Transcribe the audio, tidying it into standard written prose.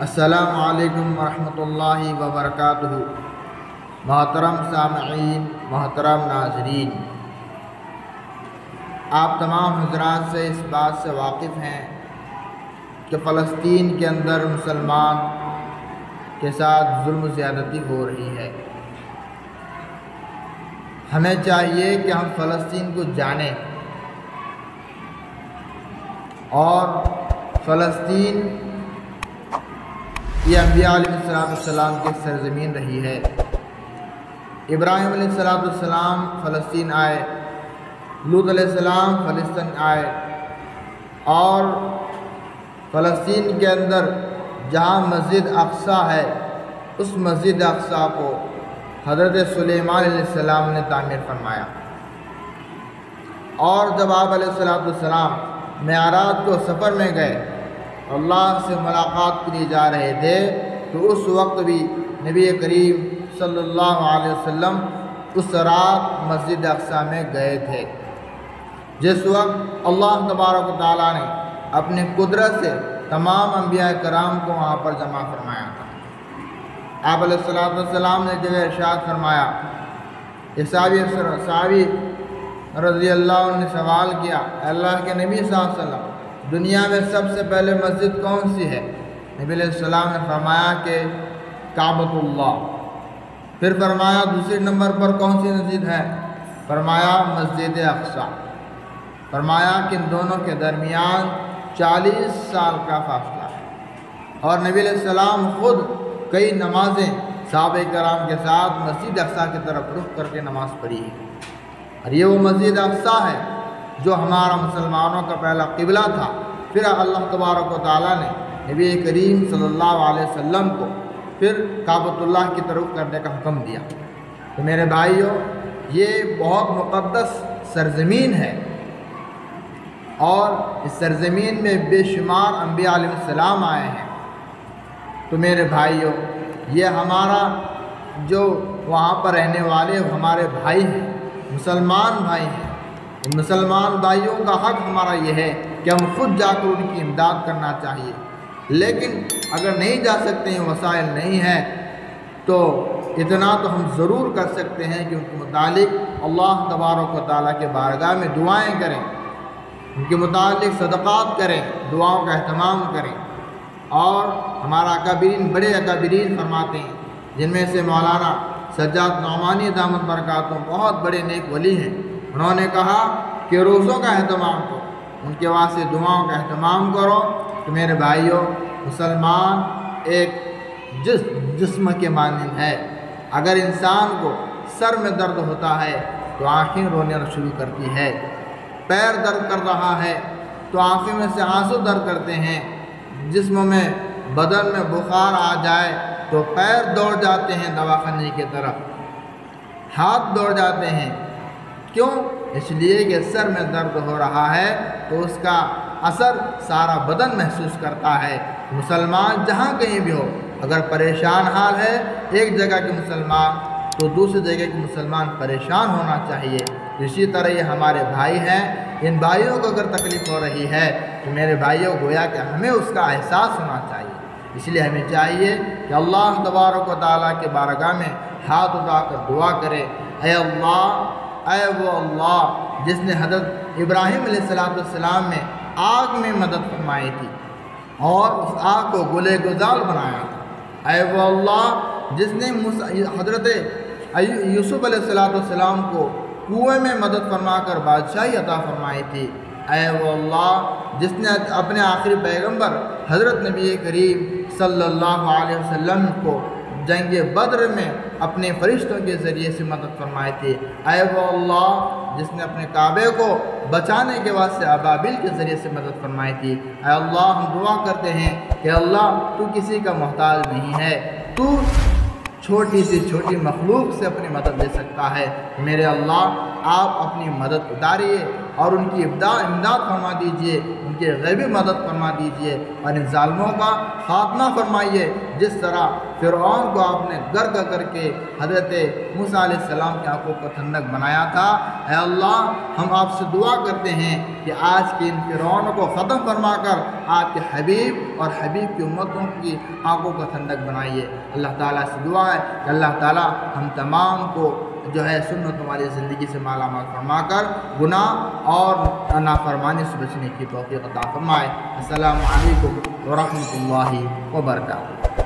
السلام علیکم ورحمۃ اللہ وبرکاتہ۔ محترم سامعین، محترم ناظرین، آپ تمام حضرات سے اس بات سے واقف ہیں کہ فلسطین کے اندر مسلمان کے ساتھ ظلم و زیادتی ہو رہی ہے۔ ہمیں چاہیے کہ ہم فلسطین کو جانیں اور فلسطین یہ انبیاء علیہ السلام کی سرزمین رہی ہے۔ ابراہیم علیہ السلام فلسطین آئے، لوط علیہ السلام فلسطین آئے، اور فلسطین کے اندر جہاں مسجد اقصی ہے، اس مسجد اقصی کو حضرت سلیمان علیہ السلام نے تعمیر فرمایا۔ اور جب آپ علیہ السلام معراج کو سفر میں گئے، اللہ سے ملاقات کے لیے جا رہے تھے، تو اس وقت بھی نبی کریم صلی اللہ علیہ وسلم اس رات مسجد اقصی میں گئے تھے، جس وقت اللہ تبارک و تعالیٰ نے اپنی قدرت سے تمام انبیاء کرام کو وہاں پر جمع فرمایا تھا۔ آپ علیہ السلام نے جگہ ارشاد فرمایا کہ صحابی رضی اللہ عنہ نے سوال کیا، اللہ کے نبی صلی اللہ علیہ وسلم، دنیا میں سب سے پہلے مسجد کون سی ہے؟ نبی علیہ السلام نے فرمایا کہ کعبۃ اللہ۔ پھر فرمایا دوسرے نمبر پر کون سی مسجد ہے؟ فرمایا مسجد اقصی۔ فرمایا کہ ان دونوں کے درمیان 40 سال کا فاصلہ ہے، اور نبی علیہ السلام خود کئی نمازیں صحابہ کرام کے ساتھ مسجد اقصی کی طرف رخ کر کے نماز پڑھی ہے، اور یہ وہ مسجد اقصی ہے جو ہمارا مسلمانوں کا پہلا قبلہ تھا۔ پھر اللہ تبارک و تعالیٰ نے نبی کریم صلی اللہ علیہ وسلم کو پھر کعبۃ اللہ کی طرف کرنے کا حکم دیا۔ تو میرے بھائیوں، یہ بہت مقدس سرزمین ہے، اور اس سرزمین میں بے شمار انبیاء علیہ السلام آئے ہیں۔ تو میرے بھائیوں، یہ ہمارا جو وہاں پر رہنے والے ہمارے بھائی ہیں، مسلمان بھائی ہیں، ان مسلمان بھائیوں کا حق ہمارا یہ ہے کہ ہم خود جا کر ان کی امداد کرنا چاہیے۔ لیکن اگر نہیں جا سکتے ہیں، وسائل نہیں ہیں، تو اتنا تو ہم ضرور کر سکتے ہیں کہ ان کے متعلق اللہ تبارک و تعالیٰ کے بارگاہ میں دعائیں کریں، ان کے متعلق صدقات کریں، دعاؤں کا اہتمام کریں۔ اور ہمارا اکابرین، بڑے اکابرین فرماتے ہیں، جن میں سے مولانا سجاد نعمانی دامت برکاتہم بہت بڑے نیک ولی ہیں، انہوں نے کہا کہ روزوں کا اہتمام کرو، ان کے واسطے دعاؤں کا اہتمام کرو۔ تو میرے بھائیوں، مسلمان ایک جسم کے مانند ہے۔ اگر انسان کو سر میں درد ہوتا ہے تو آنکھیں رونے شروع کرتی ہے، پیر درد کر رہا ہے تو آنکھوں میں سے آنسو درد کرتے ہیں، جسم میں بدن میں بخار آ جائے تو پیر دوڑ جاتے ہیں دواخانے کی طرف، ہاتھ دوڑ جاتے ہیں۔ کیوں؟ اس لیے کہ سر میں درد ہو رہا ہے تو اس کا اثر سارا بدن محسوس کرتا ہے۔ مسلمان جہاں کہیں بھی ہو، اگر پریشان حال ہے ایک جگہ کے مسلمان، تو دوسری جگہ کے مسلمان پریشان ہونا چاہیے۔ اسی طرح یہ ہمارے بھائی ہیں، ان بھائیوں کو اگر تکلیف ہو رہی ہے تو میرے بھائیوں گویا کہ ہمیں اس کا احساس ہونا چاہیے۔ اس لیے ہمیں چاہیے کہ اللہ تبارک و تعالیٰ کے بارگاہ میں ہاتھ اٹھا کر دعا کرے، اے اللہ، اے وہ اللہ جس نے حضرت ابراہیم علیہ السلام میں آگ میں مدد فرمائی تھی اور اس آگ کو گلے گزار بنایا تھا، اے وہ اللہ جس نے حضرت یوسف علیہ السلام کو کنویں میں مدد فرما کر بادشاہی عطا فرمائی تھی، اے وہ اللہ جس نے اپنے آخری پیغمبر حضرت نبی کریم صلی اللہ علیہ وسلم کو جنگ بدر میں اپنے فرشتوں کے ذریعے سے مدد فرمائی تھی، اے وہ اللہ جس نے اپنے کعبے کو بچانے کے واسطے ابابیل کے ذریعے سے مدد فرمائی تھی۔ اے اللہ، ہم دعا کرتے ہیں کہ اللہ تو کسی کا محتاج نہیں ہے، تو چھوٹی سی چھوٹی مخلوق سے اپنی مدد دے سکتا ہے۔ میرے اللہ، آپ اپنی مدد اتاریے اور ان کی امداد فرما دیجئے، ان کی غیبی مدد فرما دیجئے اور ان ظالموں کا خاتمہ فرمائیے، جس طرح فرعون کو آپ نے غرق کر کے حضرت موسیٰ علیہ السلام کی آنکھوں کو ٹھنڈک بنایا تھا۔ اے اللہ، ہم آپ سے دعا کرتے ہیں کہ آج کے ان فرعونوں کو ختم فرما کر آپ کے حبیب اور حبیب کی امتوں کی آنکھوں کو ٹھنڈک بنائیے۔ اللہ تعالیٰ سے دعا ہے کہ اللہ تعالیٰ ہم تمام کو جو ہے سنت والی زندگی سے مالا مال فرما کر گناہ اور نافرمانی سے بچنے کی توفیق عطا فرمائے۔ السلام علیکم ورحمۃ اللہ وبرکاتہ۔